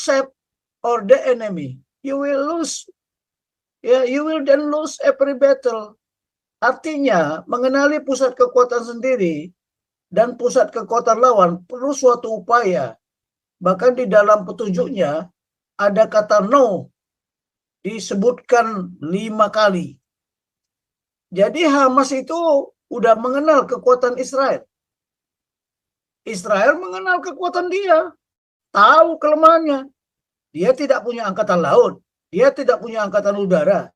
accept or the enemy, you will lose. You will then lose every battle. Artinya, mengenali pusat kekuatan sendiri dan pusat kekuatan lawan perlu suatu upaya. Bahkan di dalam petunjuknya ada kata no disebutkan 5 kali. Jadi Hamas itu udah mengenal kekuatan Israel. Israel mengenal kekuatan dia, tahu kelemahannya. Dia tidak punya angkatan laut, dia tidak punya angkatan udara,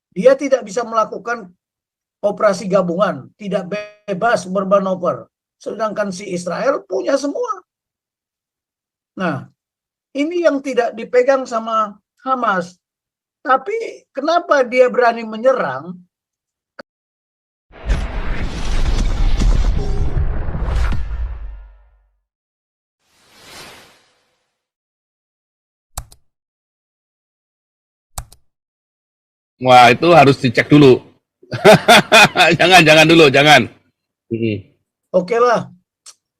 dia tidak bisa melakukan operasi gabungan, tidak bebas bermanuver. Sedangkan si Israel punya semua. Nah, ini yang tidak dipegang sama Hamas. Tapi kenapa dia berani menyerang? Wah, itu harus dicek dulu. jangan dulu, jangan. Oke lah.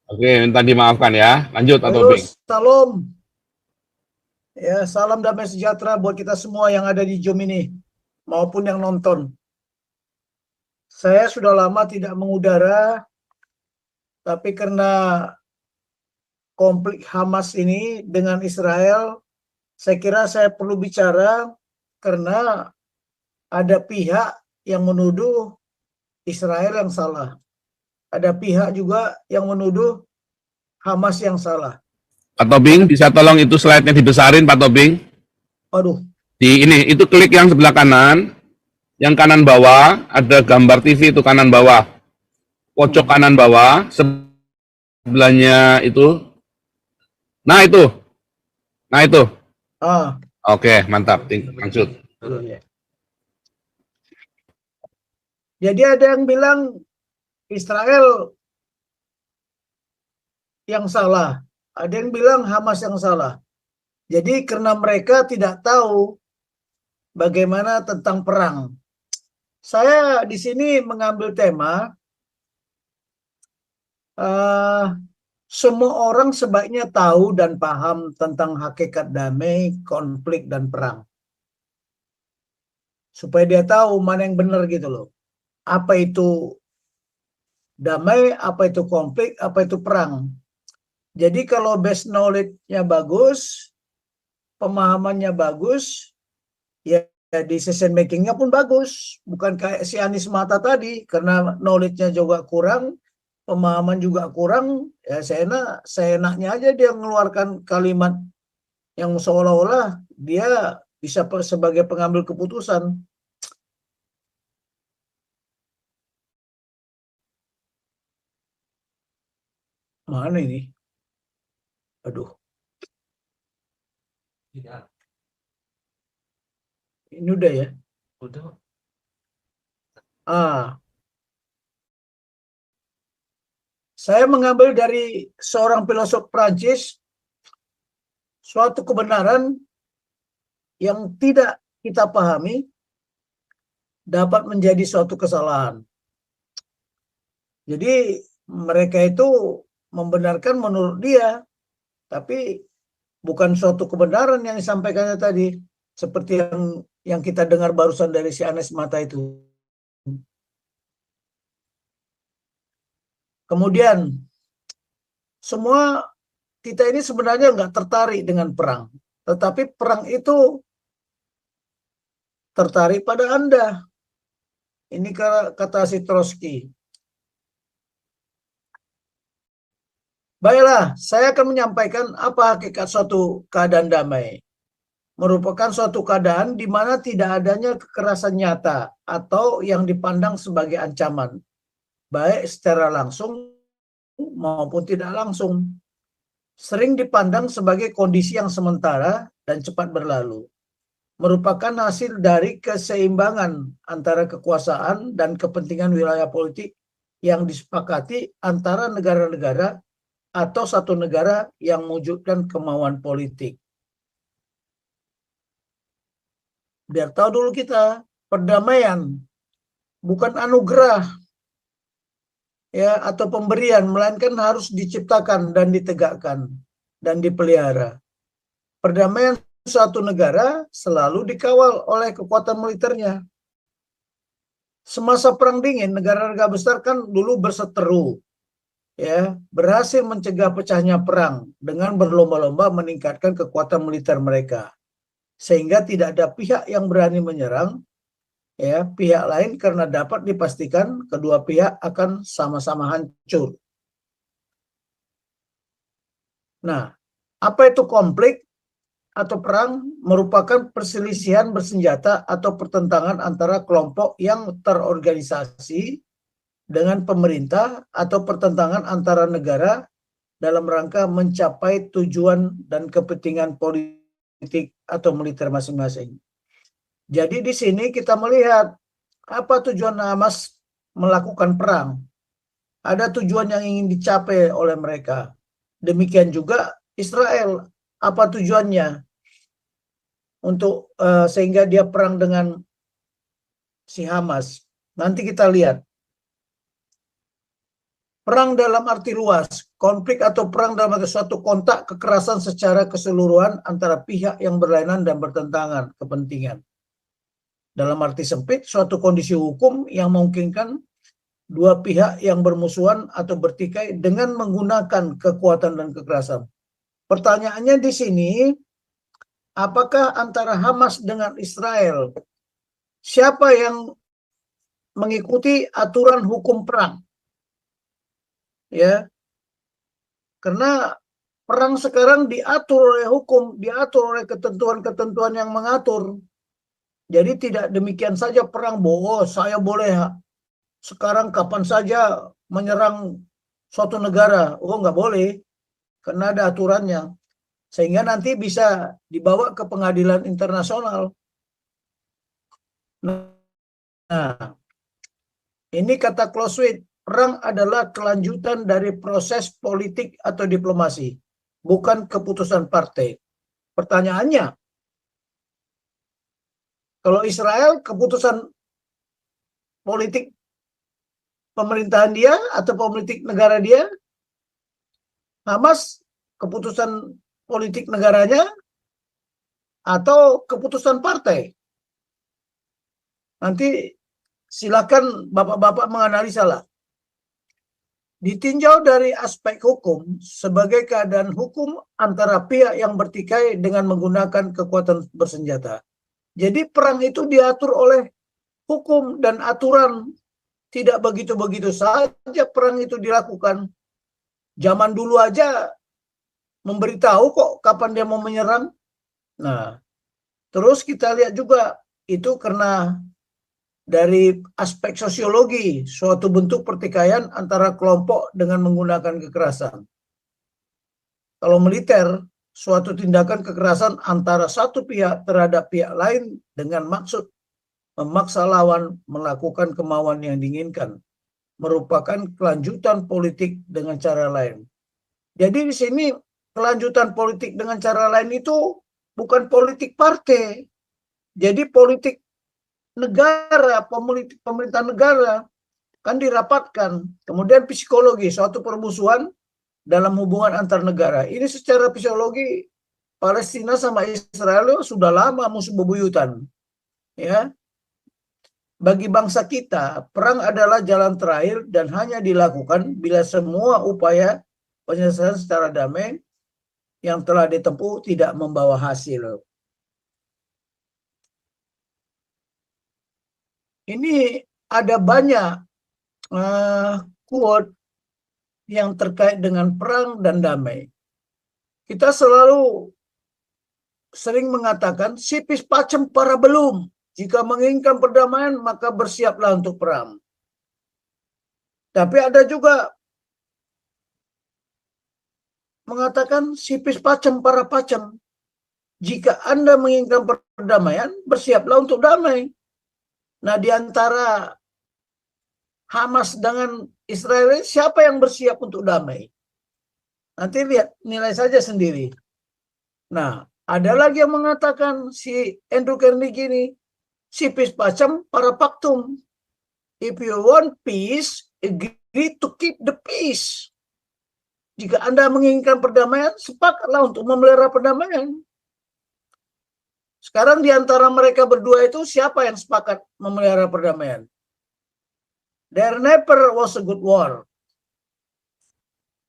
Oke, minta dimaafkan ya. Lanjut, atau Bing. Salam. Ya, salam damai sejahtera buat kita semua yang ada di Zoom ini, maupun yang nonton. Saya sudah lama tidak mengudara, tapi karena konflik Hamas ini dengan Israel, saya kira saya perlu bicara karena ada pihak yang menuduh Israel yang salah. Ada pihak juga yang menuduh Hamas yang salah. Pak Tobing, bisa tolong itu slide-nya dibesarin, Pak Tobing? Aduh. Di ini, itu klik yang sebelah kanan, yang kanan bawah, ada gambar TV itu kanan bawah. Pojok kanan bawah, sebelahnya itu. Nah, itu. Oke, mantap. Lanjut. Jadi ada yang bilang Israel yang salah, ada yang bilang Hamas yang salah. Jadi karena mereka tidak tahu bagaimana tentang perang. Saya di sini mengambil tema semua orang sebaiknya tahu dan paham tentang hakikat damai, konflik, dan perang. Supaya dia tahu mana yang benar gitu loh. Apa itu damai, apa itu konflik, apa itu perang. Jadi kalau base knowledge-nya bagus, pemahamannya bagus, ya decision making-nya pun bagus. Bukan kayak si Anies Mata tadi, karena knowledge-nya juga kurang, pemahaman juga kurang, ya seenaknya aja dia mengeluarkan kalimat yang seolah-olah dia bisa sebagai pengambil keputusan. Mana ini? Aduh. Ini udah ya? Udah. Saya mengambil dari seorang filosof Prancis, suatu kebenaran yang tidak kita pahami dapat menjadi suatu kesalahan. Jadi mereka itu membenarkan menurut dia, tapi bukan suatu kebenaran yang disampaikannya tadi, seperti yang kita dengar barusan dari si Anies Mata itu. Kemudian semua kita ini sebenarnya nggak tertarik dengan perang, tetapi perang itu tertarik pada Anda. Ini kata si Trotsky. Baiklah, saya akan menyampaikan apa hakikat suatu keadaan damai. Merupakan suatu keadaan di mana tidak adanya kekerasan nyata atau yang dipandang sebagai ancaman, baik secara langsung maupun tidak langsung. Sering dipandang sebagai kondisi yang sementara dan cepat berlalu. Merupakan hasil dari keseimbangan antara kekuasaan dan kepentingan wilayah politik yang disepakati antara negara-negara atau satu negara yang mewujudkan kemauan politik. Biar tahu dulu kita, perdamaian bukan anugerah ya atau pemberian, melainkan harus diciptakan dan ditegakkan dan dipelihara. Perdamaian suatu negara selalu dikawal oleh kekuatan militernya. Semasa Perang Dingin, negara-negara besar kan dulu berseteru, ya, berhasil mencegah pecahnya perang dengan berlomba-lomba meningkatkan kekuatan militer mereka, sehingga tidak ada pihak yang berani menyerang, ya, pihak lain karena dapat dipastikan kedua pihak akan sama-sama hancur. Nah, apa itu konflik atau perang? Merupakan perselisihan bersenjata atau pertentangan antara kelompok yang terorganisasi dengan pemerintah atau pertentangan antara negara dalam rangka mencapai tujuan dan kepentingan politik atau militer masing-masing. Jadi di sini kita melihat apa tujuan Hamas melakukan perang. Ada tujuan yang ingin dicapai oleh mereka. Demikian juga Israel, apa tujuannya untuk sehingga dia perang dengan si Hamas. Nanti kita lihat. Perang dalam arti luas, konflik atau perang dalam arti suatu kontak kekerasan secara keseluruhan antara pihak yang berlainan dan bertentangan kepentingan. Dalam arti sempit, suatu kondisi hukum yang memungkinkan dua pihak yang bermusuhan atau bertikai dengan menggunakan kekuatan dan kekerasan. Pertanyaannya di sini, apakah antara Hamas dengan Israel, siapa yang mengikuti aturan hukum perang? Ya, karena perang sekarang diatur oleh hukum, diatur oleh ketentuan-ketentuan yang mengatur. Jadi tidak demikian saja perang, bahwa saya boleh sekarang kapan saja menyerang suatu negara. Oh, nggak boleh, karena ada aturannya. Sehingga nanti bisa dibawa ke pengadilan internasional. Nah, ini kata Clausewitz, perang adalah kelanjutan dari proses politik atau diplomasi, bukan keputusan partai. Pertanyaannya, kalau Israel keputusan politik pemerintahan dia atau politik negara dia, Hamas keputusan politik negaranya atau keputusan partai. Nanti silakan bapak-bapak menganalisa lah. Ditinjau dari aspek hukum sebagai keadaan hukum antara pihak yang bertikai dengan menggunakan kekuatan bersenjata. Jadi perang itu diatur oleh hukum dan aturan. Tidak begitu-begitu saja perang itu dilakukan. Zaman dulu aja memberitahu kok kapan dia mau menyerang. Nah, terus kita lihat juga itu karena dari aspek sosiologi, suatu bentuk pertikaian antara kelompok dengan menggunakan kekerasan. Kalau militer, suatu tindakan kekerasan antara satu pihak terhadap pihak lain dengan maksud memaksa lawan melakukan kemauan yang diinginkan, merupakan kelanjutan politik dengan cara lain. Jadi di sini kelanjutan politik dengan cara lain itu bukan politik partai. Jadi politik negara, pemerintah negara kan dirapatkan. Kemudian psikologi, suatu permusuhan dalam hubungan antar negara. Ini secara psikologi Palestina sama Israel sudah lama musuh bebuyutan. Ya. Bagi bangsa kita, perang adalah jalan terakhir dan hanya dilakukan bila semua upaya penyelesaian secara damai yang telah ditempuh tidak membawa hasil. Ini ada banyak quote yang terkait dengan perang dan damai. Kita selalu sering mengatakan sipis pacem para belum. Jika menginginkan perdamaian maka bersiaplah untuk perang. Tapi ada juga mengatakan sipis pacem para pacem. Jika Anda menginginkan perdamaian, bersiaplah untuk damai. Nah, di antara Hamas dengan Israel, siapa yang bersiap untuk damai? Nanti lihat, nilai saja sendiri. Nah, ada lagi yang mengatakan si Andrew Carnegie ini, sipis pacem para paktum. If you want peace, agree to keep the peace. Jika Anda menginginkan perdamaian, sepakatlah untuk memelihara perdamaian. Sekarang di antara mereka berdua itu siapa yang sepakat memelihara perdamaian? There never was a good war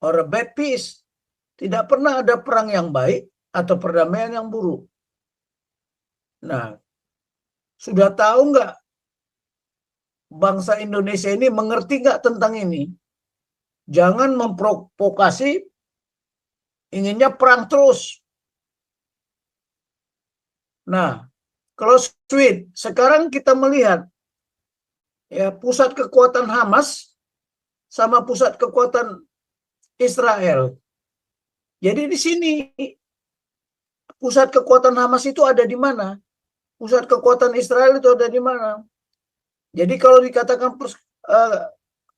or a bad peace. Tidak pernah ada perang yang baik atau perdamaian yang buruk. Nah, sudah tahu nggak bangsa Indonesia ini mengerti nggak tentang ini? Jangan memprovokasi inginnya perang terus. Nah, kalau sweet, sekarang kita melihat ya pusat kekuatan Hamas sama pusat kekuatan Israel. Jadi di sini pusat kekuatan Hamas itu ada di mana? Pusat kekuatan Israel itu ada di mana? Jadi kalau dikatakan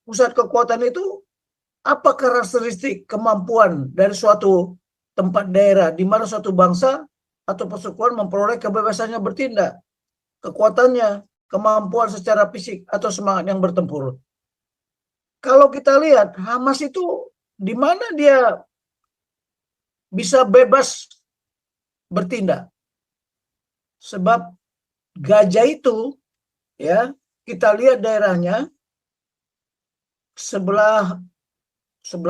pusat kekuatan itu apa karakteristik kemampuan dari suatu tempat daerah di mana suatu bangsa atau persekutuan memperoleh kebebasannya bertindak, kekuatannya, kemampuan secara fisik atau semangat yang bertempur. Kalau kita lihat Hamas itu di mana dia bisa bebas bertindak? Sebab Gaza itu ya, kita lihat daerahnya sebelah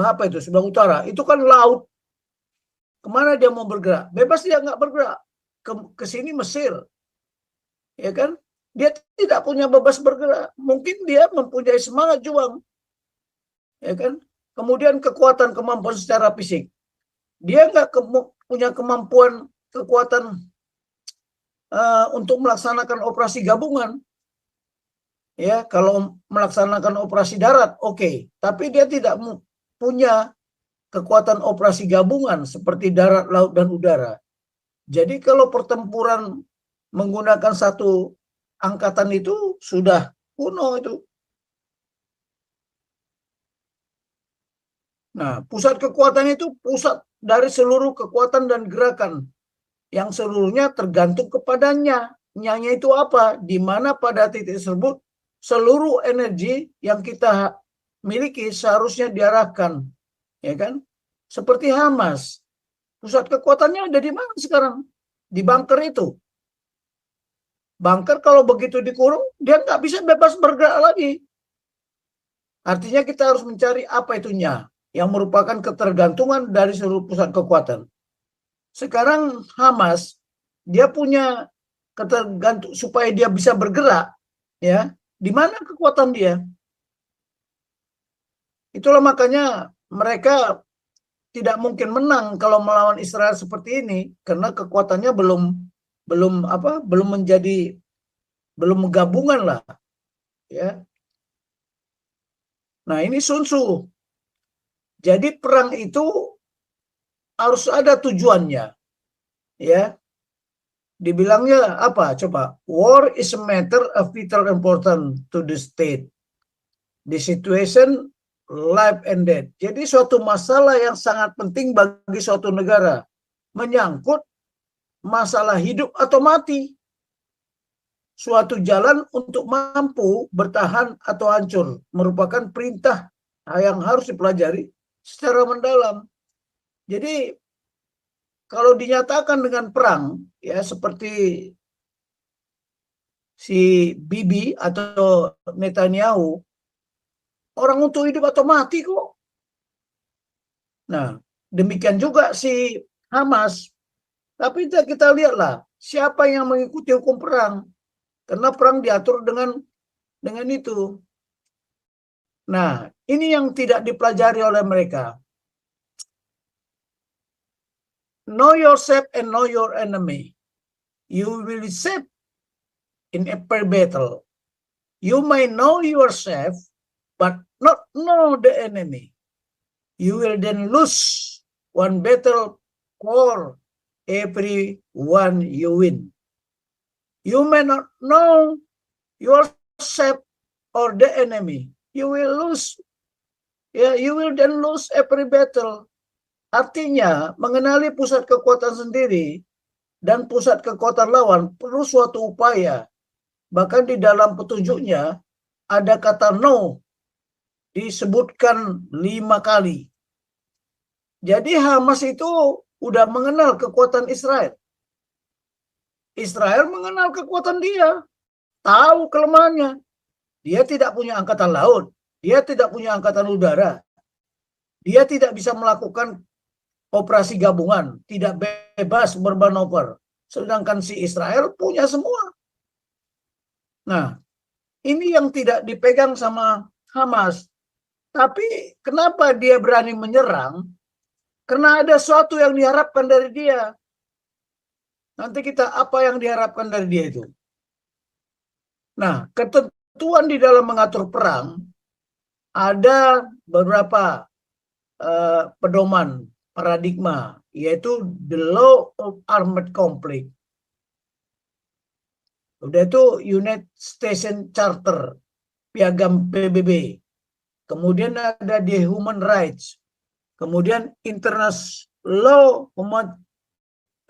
apa itu? Sebelah utara. Itu kan laut. Kemana dia mau bergerak? Bebas dia nggak bergerak. Ke sini Mesir. Ya kan? Dia tidak punya bebas bergerak. Mungkin dia mempunyai semangat juang. Ya kan? Kemudian kekuatan kemampuan secara fisik. Dia nggak punya kemampuan kekuatan untuk melaksanakan operasi gabungan. Ya, kalau melaksanakan operasi darat, oke. Tapi dia tidak punya kekuatan operasi gabungan seperti darat, laut, dan udara. Jadi kalau pertempuran menggunakan satu angkatan itu sudah kuno itu. Nah, pusat kekuatan itu pusat dari seluruh kekuatan dan gerakan yang seluruhnya tergantung kepadanya. Nyanya itu apa? Di mana pada titik tersebut seluruh energi yang kita miliki seharusnya diarahkan. Ya kan? Seperti Hamas. Pusat kekuatannya ada di mana sekarang? Di bunker itu. Bunker kalau begitu dikurung, dia nggak bisa bebas bergerak lagi. Artinya kita harus mencari apa itunya, yang merupakan ketergantungan dari seluruh pusat kekuatan. Sekarang Hamas, dia punya ketergantung supaya dia bisa bergerak, ya. Di mana kekuatan dia? Itulah makanya mereka tidak mungkin menang kalau melawan Israel seperti ini karena kekuatannya belum menjadi menggabungan lah, ya. Nah, ini Sun Tzu. Jadi perang itu harus ada tujuannya, ya. Dibilangnya apa? Coba, war is a matter of vital importance to the state. The situation, life and death. Jadi suatu masalah yang sangat penting bagi suatu negara, menyangkut masalah hidup atau mati. Suatu jalan untuk mampu bertahan atau hancur merupakan perintah yang harus dipelajari secara mendalam. Jadi kalau dinyatakan dengan perang, ya seperti si Bibi atau Netanyahu, orang untuk hidup atau mati kok. Nah, demikian juga si Hamas. Tapi kita lihatlah siapa yang mengikuti hukum perang. Karena perang diatur dengan itu. Nah, ini yang tidak dipelajari oleh mereka. Know yourself and know your enemy. You will be safe in every battle. You may know yourself, but not know the enemy. You will then lose one battle for every one you win. You may not know yourself or the enemy. You will lose. You will then lose every battle. Artinya, mengenali pusat kekuatan sendiri dan pusat kekuatan lawan perlu suatu upaya. Bahkan di dalam petunjuknya ada kata no disebutkan 5 kali. Jadi Hamas itu udah mengenal kekuatan Israel. Israel mengenal kekuatan dia, tahu kelemahannya. Dia tidak punya angkatan laut, dia tidak punya angkatan udara, dia tidak bisa melakukan operasi gabungan, tidak bebas bermanuver. Sedangkan si Israel punya semua. Nah, ini yang tidak dipegang sama Hamas. Tapi kenapa dia berani menyerang? Karena ada sesuatu yang diharapkan dari dia. Nanti kita apa yang diharapkan dari dia itu. Nah, ketentuan di dalam mengatur perang ada beberapa pedoman paradigma, yaitu the law of armed conflict. Udah itu United Station Charter, piagam PBB. Kemudian ada di human rights. Kemudian international law,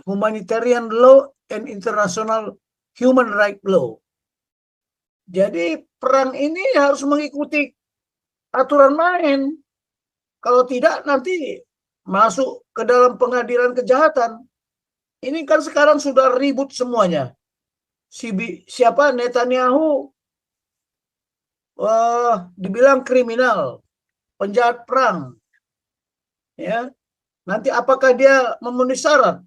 humanitarian law, and international human right law. Jadi perang ini harus mengikuti aturan main. Kalau tidak nanti masuk ke dalam pengadilan kejahatan. Ini kan sekarang sudah ribut semuanya. Siapa Netanyahu dibilang kriminal, penjahat perang. Ya. Nanti apakah dia memenuhi syarat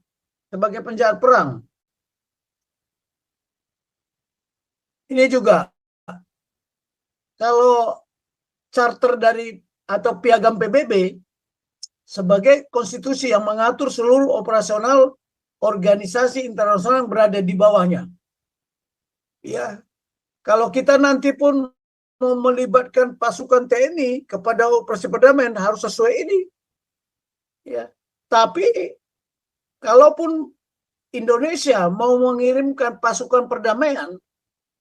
sebagai penjahat perang? Ini juga kalau charter dari atau piagam PBB sebagai konstitusi yang mengatur seluruh operasional organisasi internasional yang berada di bawahnya. Ya, kalau kita nanti pun mau melibatkan pasukan TNI kepada operasi perdamaian harus sesuai ini. Ya, tapi kalaupun Indonesia mau mengirimkan pasukan perdamaian,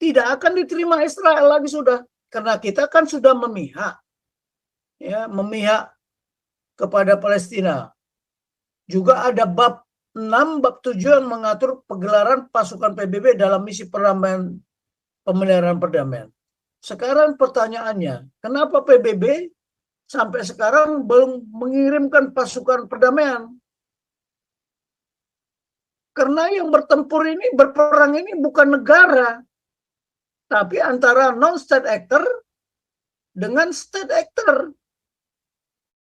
tidak akan diterima Israel lagi sudah, karena kita kan sudah memihak, ya, memihak kepada Palestina. Juga ada bab 6, bab 7 yang mengatur penggelaran pasukan PBB dalam misi perdamaian, pemeliharaan perdamaian. Sekarang pertanyaannya, kenapa PBB sampai sekarang belum mengirimkan pasukan perdamaian? Karena yang bertempur ini, berperang ini bukan negara, tapi antara non-state actor dengan state actor.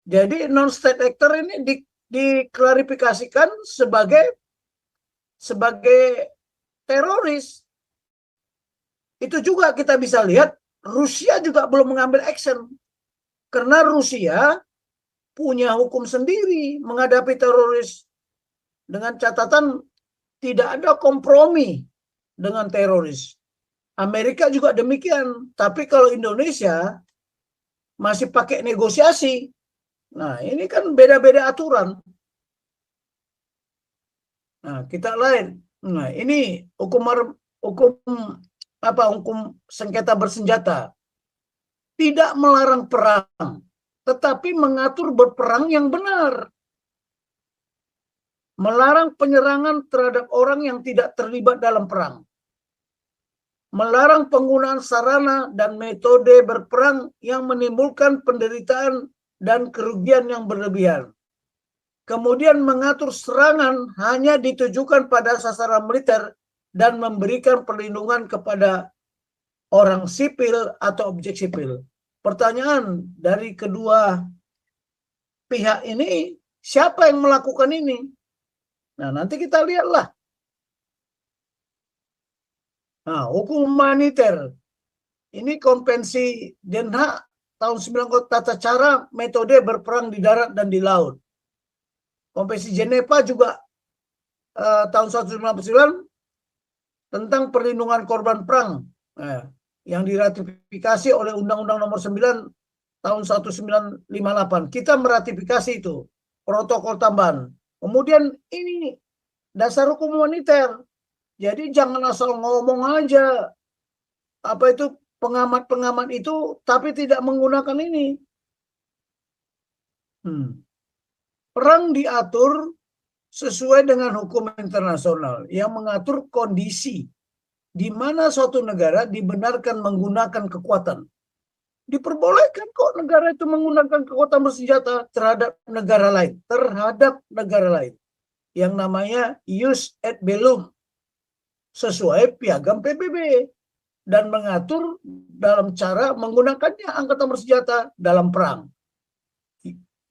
Jadi non-state actor ini diklarifikasikan sebagai teroris. Itu juga kita bisa lihat Rusia juga belum mengambil action. Karena Rusia punya hukum sendiri menghadapi teroris. Dengan catatan tidak ada kompromi dengan teroris. Amerika juga demikian. Tapi kalau Indonesia masih pakai negosiasi. Nah, ini kan beda-beda aturan. Nah, kita lain. Nah, ini hukum sengketa bersenjata. Tidak melarang perang, tetapi mengatur berperang yang benar. Melarang penyerangan terhadap orang yang tidak terlibat dalam perang. Melarang penggunaan sarana dan metode berperang yang menimbulkan penderitaan dan kerugian yang berlebihan. Kemudian mengatur serangan hanya ditujukan pada sasaran militer dan memberikan perlindungan kepada orang sipil atau objek sipil. Pertanyaan dari kedua pihak ini, siapa yang melakukan ini? Nah, nanti kita lihatlah. Nah, hukum humaniter. Ini konvensi Den Haag tahun 90, tata cara metode berperang di darat dan di laut. Konvensi Jenepa juga tahun 1999 tentang perlindungan korban perang. Nah, yang diratifikasi oleh Undang-Undang Nomor 9 tahun 1958. Kita meratifikasi itu, protokol tambahan. Kemudian ini dasar hukum humaniter. Jadi jangan asal ngomong aja. Apa itu pengamat-pengamat itu, tapi tidak menggunakan ini. Perang diatur sesuai dengan hukum internasional yang mengatur kondisi di mana suatu negara dibenarkan menggunakan kekuatan. Diperbolehkan kok negara itu menggunakan kekuatan bersenjata terhadap negara lain, yang namanya jus et bellum. sesuai piagam PBB dan mengatur dalam cara menggunakannya angkatan bersenjata dalam perang.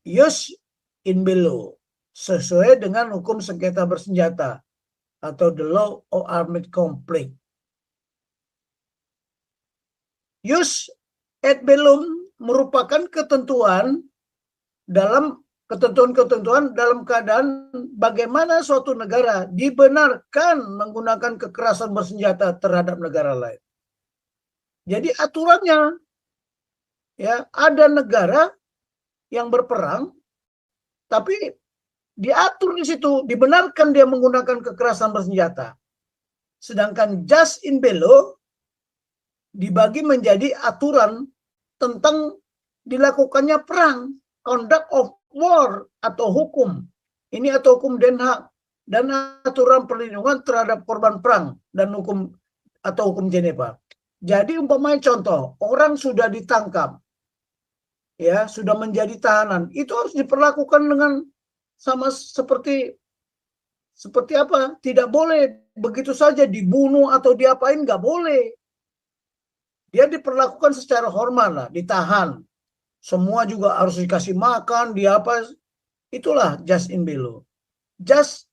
Ius in bello, sesuai dengan hukum sengketa bersenjata atau the law of armed conflict. Ius et bellum merupakan ketentuan dalam keadaan bagaimana suatu negara dibenarkan menggunakan kekerasan bersenjata terhadap negara lain. Jadi aturannya, ya, ada negara yang berperang, tapi diatur di situ, dibenarkan dia menggunakan kekerasan bersenjata. Sedangkan jus in bello dibagi menjadi aturan tentang dilakukannya perang, conduct of war atau hukum. Ini atau hukum Den Haag dan aturan perlindungan terhadap korban perang dan hukum atau hukum Jenepa. Jadi umpamanya contoh, orang sudah ditangkap, ya, sudah menjadi tahanan, itu harus diperlakukan dengan sama seperti apa? Tidak boleh begitu saja dibunuh atau diapain, nggak boleh. Dia diperlakukan secara hormat lah, ditahan. Semua juga harus dikasih makan, dia apa? Itulah jus in bello. Jus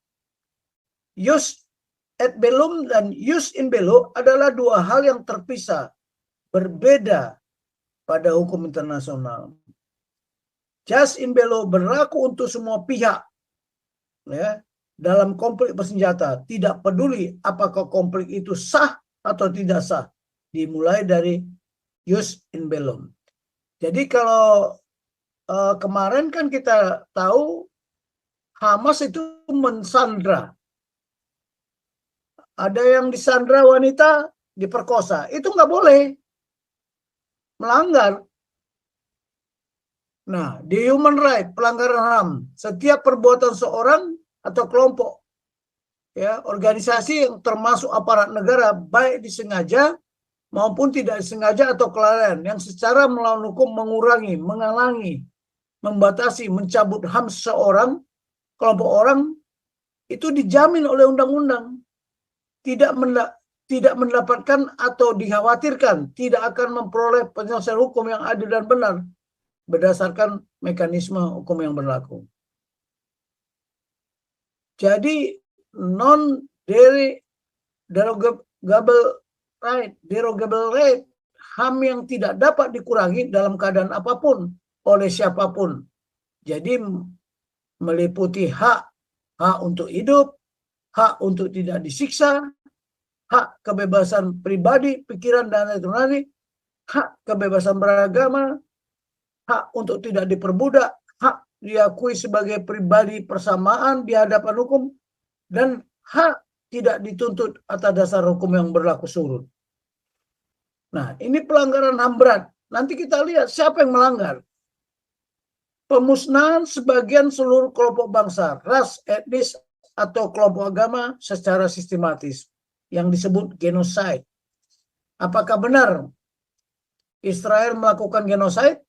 et bellum dan ius in bello adalah dua hal yang terpisah, berbeda pada hukum internasional. Jus in bello berlaku untuk semua pihak, ya, dalam konflik bersenjata, tidak peduli apakah konflik itu sah atau tidak sah, dimulai dari ius in bellum. Jadi kalau kemarin kan kita tahu Hamas itu mensandra. Ada yang disandra wanita, diperkosa. Itu nggak boleh. Melanggar. Nah, di human right, pelanggaran HAM, setiap perbuatan seorang atau kelompok, ya, organisasi yang termasuk aparat negara, baik disengaja maupun tidak disengaja atau kelalaian, yang secara melawan hukum mengurangi, menghalangi, membatasi, mencabut HAM seseorang, kelompok orang, itu dijamin oleh undang-undang. Tidak mendapatkan atau dikhawatirkan tidak akan memperoleh penyelesaian hukum yang adil dan benar berdasarkan mekanisme hukum yang berlaku. Jadi derogable right, HAM yang tidak dapat dikurangi dalam keadaan apapun oleh siapapun. Jadi meliputi hak untuk hidup, hak untuk tidak disiksa, hak kebebasan pribadi, pikiran dan nurani, hak kebebasan beragama, hak untuk tidak diperbudak, hak diakui sebagai pribadi persamaan di hadapan hukum, dan hak tidak dituntut atas dasar hukum yang berlaku surut. Nah, ini pelanggaran HAM berat. Nanti kita lihat siapa yang melanggar. Pemusnahan sebagian seluruh kelompok bangsa, ras, etnis, atau kelompok agama secara sistematis, yang disebut genosida. Apakah benar Israel melakukan genosida?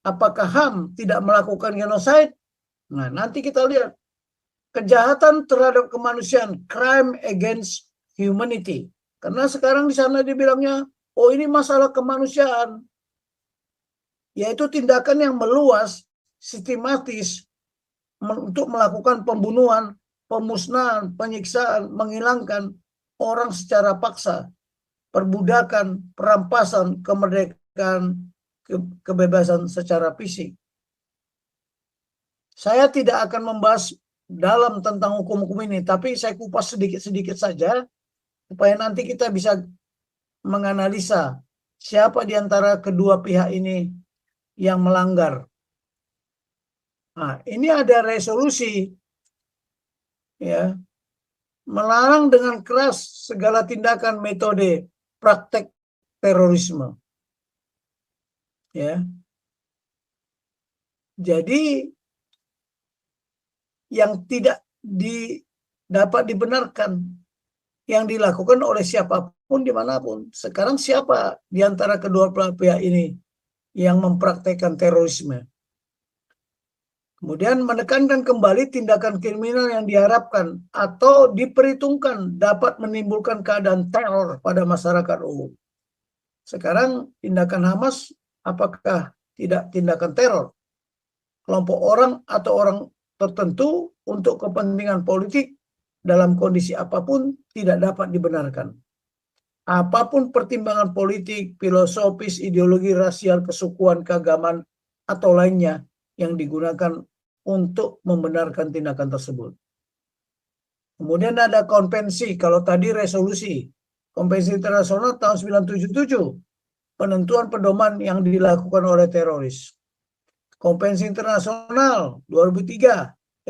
Apakah HAM tidak melakukan genosida? Nah, nanti kita lihat. Kejahatan terhadap kemanusiaan, crime against humanity. Karena sekarang di sana dibilangnya, oh ini masalah kemanusiaan. Yaitu tindakan yang meluas, sistematis, untuk melakukan pembunuhan, pemusnahan, penyiksaan, menghilangkan orang secara paksa, perbudakan, perampasan, kemerdekaan, kebebasan secara fisik. Saya tidak akan membahas dalam tentang hukum-hukum ini, tapi saya kupas sedikit-sedikit saja, supaya nanti kita bisa menganalisa siapa di antara kedua pihak ini yang melanggar. Nah, ini ada resolusi, ya, melarang dengan keras segala tindakan, metode, praktek terorisme. Ya. Jadi yang tidak dapat dibenarkan yang dilakukan oleh siapapun dimanapun. Sekarang siapa di antara kedua pihak ini yang mempraktekkan terorisme? Kemudian menekankan kembali tindakan kriminal yang diharapkan atau diperhitungkan dapat menimbulkan keadaan teror pada masyarakat umum. Sekarang tindakan Hamas apakah tidak tindakan teror? Kelompok orang atau orang tertentu untuk kepentingan politik dalam kondisi apapun tidak dapat dibenarkan. Apapun pertimbangan politik, filosofis, ideologi rasial, kesukuan, keagamaan, atau lainnya yang digunakan untuk membenarkan tindakan tersebut. Kemudian ada konvensi, kalau tadi resolusi. Konvensi Internasional tahun 1977, penentuan pedoman yang dilakukan oleh teroris. Konvensi Internasional 2005,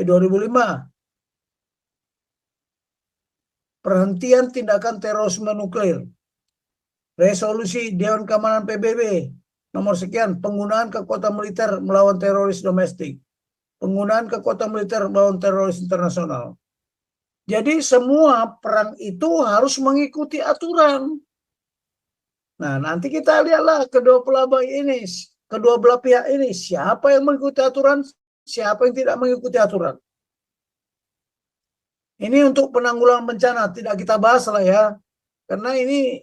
perhentian tindakan terorisme nuklir. Resolusi Dewan Keamanan PBB nomor sekian, penggunaan kekuatan militer melawan teroris domestik, penggunaan kekuatan militer melawan teroris internasional. Jadi semua perang itu harus mengikuti aturan. Nah, nanti kita lihatlah kedua belah pihak ini, siapa yang mengikuti aturan, siapa yang tidak mengikuti aturan. Ini untuk penanggulangan bencana, tidak kita bahas lah ya, karena ini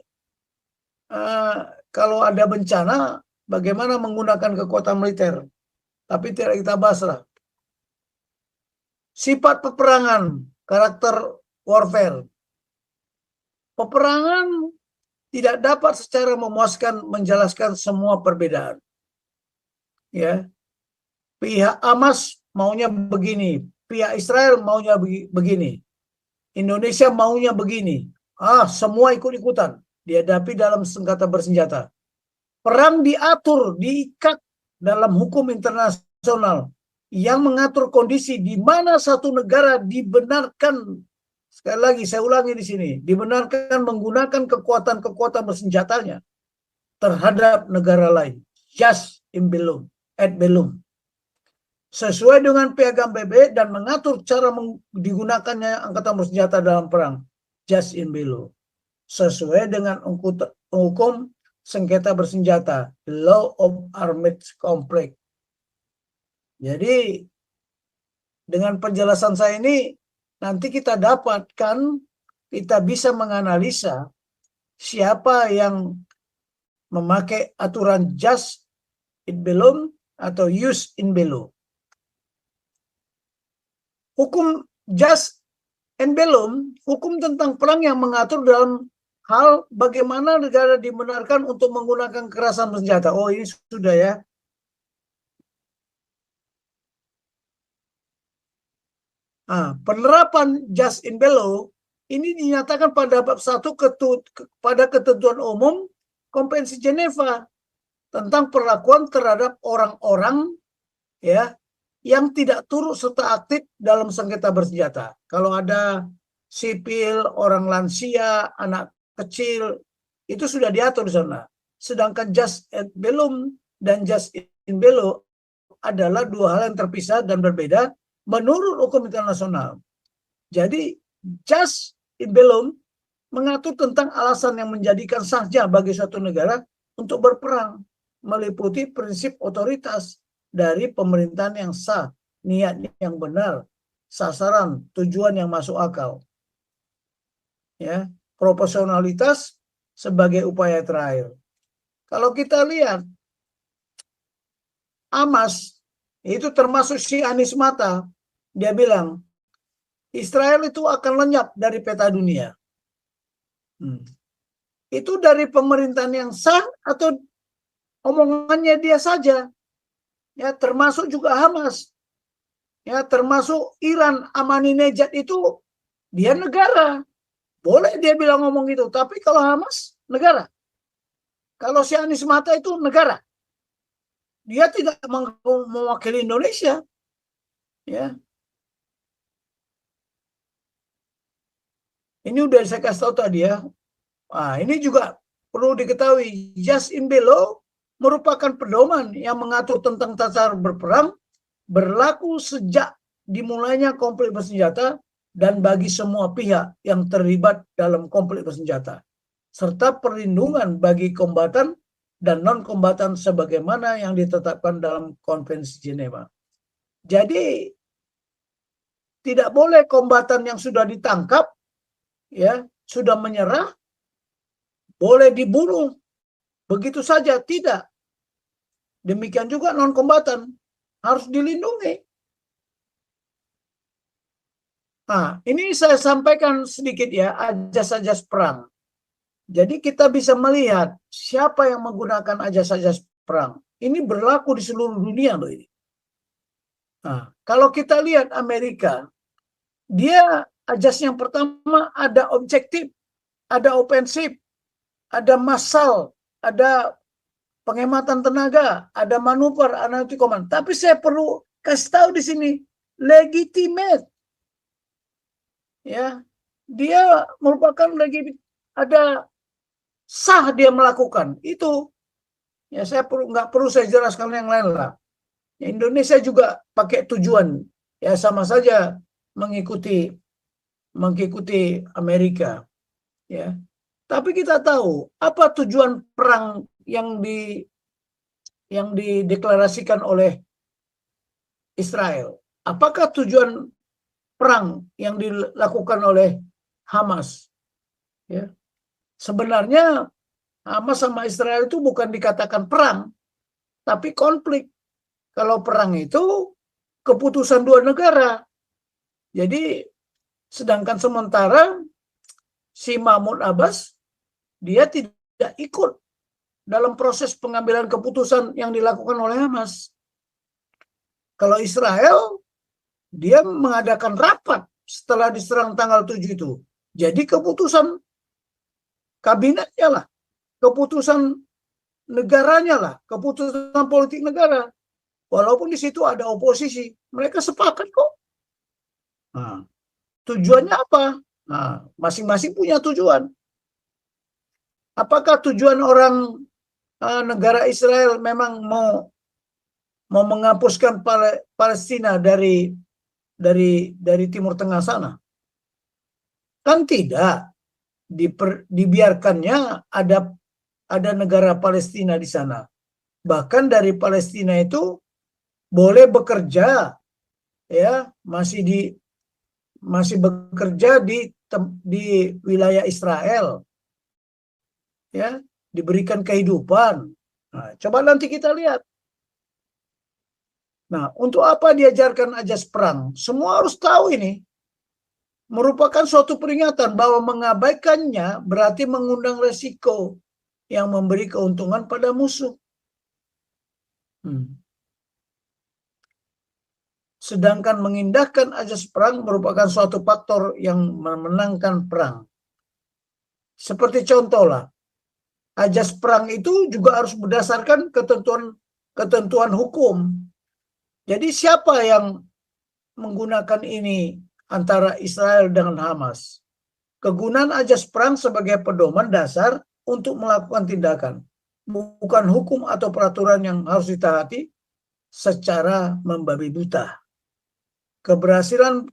kalau ada bencana, bagaimana menggunakan kekuatan militer, tapi tidak kita bahas lah. Sifat peperangan, karakter warfare. Peperangan tidak dapat secara memuaskan menjelaskan semua perbedaan. Ya, pihak Hamas maunya begini, pihak Israel maunya begini, Indonesia maunya begini. Semua ikut-ikutan dihadapi dalam sengketa bersenjata. Perang diatur, diikat dalam hukum internasional yang mengatur kondisi di mana satu negara dibenarkan, sekali lagi saya ulangi di sini, dibenarkan menggunakan kekuatan-kekuatan bersenjatanya terhadap negara lain. Jus in bellum, et bellum. Sesuai dengan piagam PBB dan mengatur cara digunakannya angkatan bersenjata dalam perang. Jus in bello. Sesuai dengan hukum sengketa bersenjata, Law of Armed Conflict. Jadi dengan penjelasan saya ini nanti kita dapatkan, kita bisa menganalisa siapa yang memakai aturan jus in bellum atau jus in bello. Hukum jus in bellum, hukum tentang perang yang mengatur dalam hal bagaimana negara dibenarkan untuk menggunakan kekerasan bersenjata. Oh, ini sudah ya. Penerapan jus in bello ini dinyatakan pada bab 1 pada ketentuan umum Konvensi Jeneva tentang perlakuan terhadap orang-orang ya yang tidak turut serta aktif dalam sengketa bersenjata. Kalau ada sipil, orang lansia, anak kecil, itu sudah diatur di sana. Sedangkan jus in bellum dan jus in bello adalah dua hal yang terpisah dan berbeda menurut hukum internasional. Jadi jus in bellum mengatur tentang alasan yang menjadikan sahnya bagi suatu negara untuk berperang, meliputi prinsip otoritas dari pemerintahan yang sah, niat yang benar, sasaran, tujuan yang masuk akal. Ya, proporsionalitas sebagai upaya terakhir. Kalau kita lihat Hamas itu termasuk Zionis mata, dia bilang Israel itu akan lenyap dari peta dunia. Itu dari pemerintahan yang sah atau omongannya dia saja? Ya, termasuk juga Hamas. Ya, termasuk Iran, Ahmadinejad itu dia negara. Boleh dia bilang ngomong gitu, tapi kalau Hamas negara. Kalau Zionis mata itu negara. Dia tidak mewakili Indonesia. Ya. Ini udah saya kasih tahu tadi ya. Ini juga perlu diketahui, jus in bello merupakan pedoman yang mengatur tentang tata berperang, berlaku sejak dimulainya konflik bersenjata dan bagi semua pihak yang terlibat dalam konflik bersenjata, serta perlindungan bagi kombatan dan non-kombatan sebagaimana yang ditetapkan dalam Konvensi Jenewa. Jadi tidak boleh kombatan yang sudah ditangkap, ya, sudah menyerah, boleh dibunuh begitu saja, tidak. Demikian juga non-kombatan harus dilindungi. Nah, ini saya sampaikan sedikit ya, ajas-ajas perang. Jadi kita bisa melihat siapa yang menggunakan ajas-ajas perang. Ini berlaku di seluruh dunia loh ini. Nah, kalau kita lihat Amerika, dia ajas yang pertama ada objektif, ada ofensif, ada massal, ada penghematan tenaga, ada manuver, anti command. Tapi saya perlu kasih tahu di sini, legitimate. Ya, dia merupakan ada sah dia melakukan itu. Ya, saya nggak perlu saya jelaskan yang lain lah. Ya, Indonesia juga pakai tujuan, ya sama saja mengikuti Amerika, ya. Tapi kita tahu apa tujuan perang yang dideklarasikan oleh Israel. Apakah tujuan perang yang dilakukan oleh Hamas? Ya. Sebenarnya Hamas sama Israel itu bukan dikatakan perang, tapi konflik. Kalau perang itu keputusan dua negara. Jadi sedangkan sementara si Mahmud Abbas dia tidak ikut dalam proses pengambilan keputusan yang dilakukan oleh Hamas. Kalau Israel, dia mengadakan rapat setelah diserang tanggal 7 itu. Jadi keputusan kabinetnya lah, keputusan negaranya lah, keputusan politik negara. Walaupun di situ ada oposisi, mereka sepakat kok. Nah, tujuannya apa? Nah, masing-masing punya tujuan. Apakah tujuan orang negara Israel memang mau menghapuskan Palestina dari Timur Tengah sana? Kan tidak. Dibiarkannya ada negara Palestina di sana. Bahkan dari Palestina itu boleh bekerja, ya, masih bekerja di wilayah Israel, ya, diberikan kehidupan. Nah, coba nanti kita lihat. Nah, untuk apa diajarkan ajas perang? Semua harus tahu ini. Merupakan suatu peringatan bahwa mengabaikannya berarti mengundang resiko yang memberi keuntungan pada musuh. Sedangkan mengindahkan ajas perang merupakan suatu faktor yang memenangkan perang. Seperti contoh lah, ajas perang itu juga harus berdasarkan ketentuan hukum. Jadi siapa yang menggunakan ini antara Israel dengan Hamas? Kegunaan ajas perang sebagai pedoman dasar untuk melakukan tindakan, bukan hukum atau peraturan yang harus ditaati secara membabi buta. Keberhasilan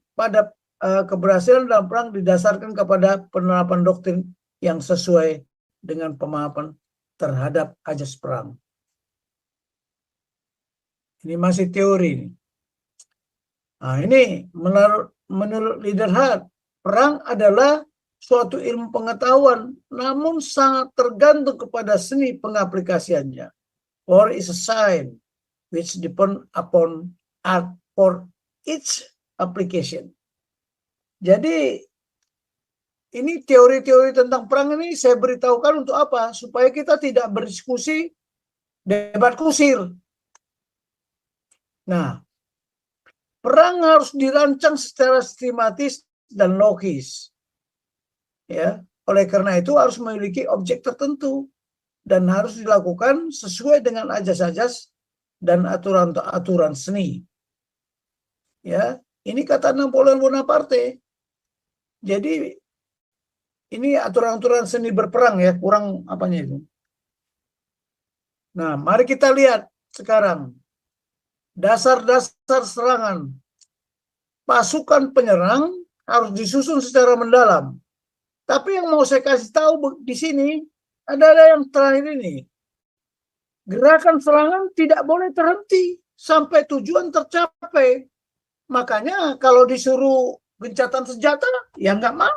dalam perang didasarkan kepada penerapan doktrin yang sesuai dengan pemahaman terhadap ajas perang. Ini masih teori. Nah, ini menurut Leader Hart, perang adalah suatu ilmu pengetahuan, namun sangat tergantung kepada seni pengaplikasiannya. War is a science which depend upon art for its application. Jadi ini teori-teori tentang perang ini saya beritahukan untuk apa? Supaya kita tidak berdiskusi debat kusir. Nah, perang harus dirancang secara sistematis dan logis. Ya, oleh karena itu harus memiliki objek tertentu dan harus dilakukan sesuai dengan ajas-ajas dan aturan-aturan seni. Ya, ini kata Napoleon Bonaparte. Jadi ini aturan-aturan seni berperang ya, kurang apanya itu. Nah, mari kita lihat sekarang dasar-dasar serangan. Pasukan penyerang harus disusun secara mendalam. Tapi yang mau saya kasih tahu di sini ada yang terakhir ini. Gerakan serangan tidak boleh terhenti. sampai tujuan tercapai. Makanya kalau disuruh gencatan senjata, ya nggak mau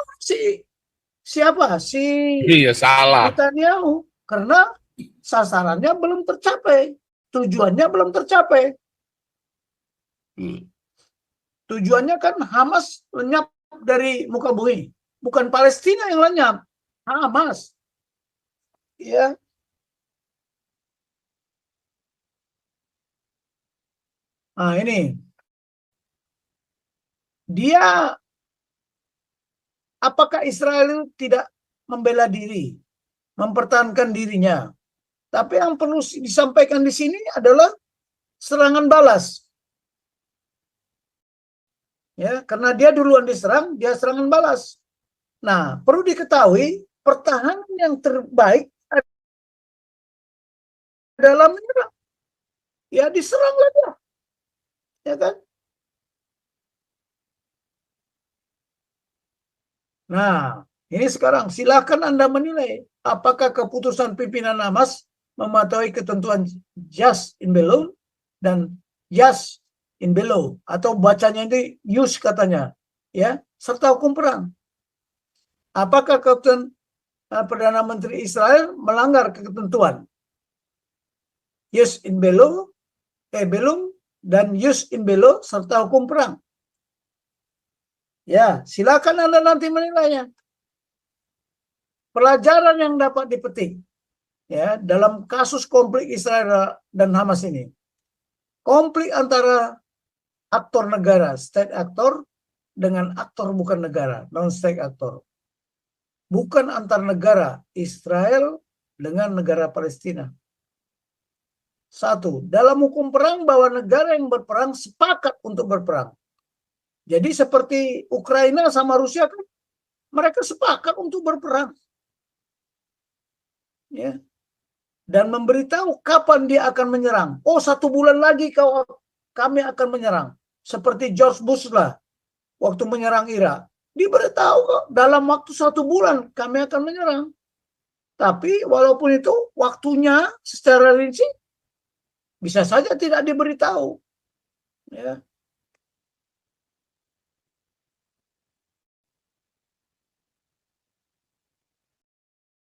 siapa? Si Iya, salah. Netanyahu. Karena sasarannya belum tercapai. Tujuannya belum tercapai. Tujuannya kan Hamas lenyap dari muka bumi. Bukan Palestina yang lenyap. Hamas. Ya. Nah ini. Dia, apakah Israel tidak membela diri, mempertahankan dirinya? Tapi yang perlu disampaikan di sini adalah serangan balas. Ya, karena dia duluan diserang, dia serangan balas. Nah, perlu diketahui pertahanan yang terbaik adalah menyerang. Ya diseranglah dia. Ya kan? Nah, ini sekarang silakan Anda menilai apakah keputusan pimpinan Hamas mematuhi ketentuan just in below dan just in below, atau bacanya ini use katanya, ya, serta hukum perang. Apakah keputusan Perdana Menteri Israel melanggar ketentuan use in below, belum, dan use in below serta hukum perang? Ya, silakan Anda nanti menilainya. Pelajaran yang dapat dipetik ya dalam kasus konflik Israel dan Hamas ini. Konflik antara aktor negara, state actor, dengan aktor bukan negara, non-state actor. Bukan antar negara Israel dengan negara Palestina. Satu, dalam hukum perang bahwa negara yang berperang sepakat untuk berperang. Jadi seperti Ukraina sama Rusia kan, mereka sepakat untuk berperang. Ya. Dan memberitahu kapan dia akan menyerang. Oh, 1 bulan lagi kami akan menyerang. Seperti George Bush lah, waktu menyerang Irak. Diberitahu kok, dalam waktu 1 bulan kami akan menyerang. Tapi walaupun itu waktunya secara rinci bisa saja tidak diberitahu. Ya.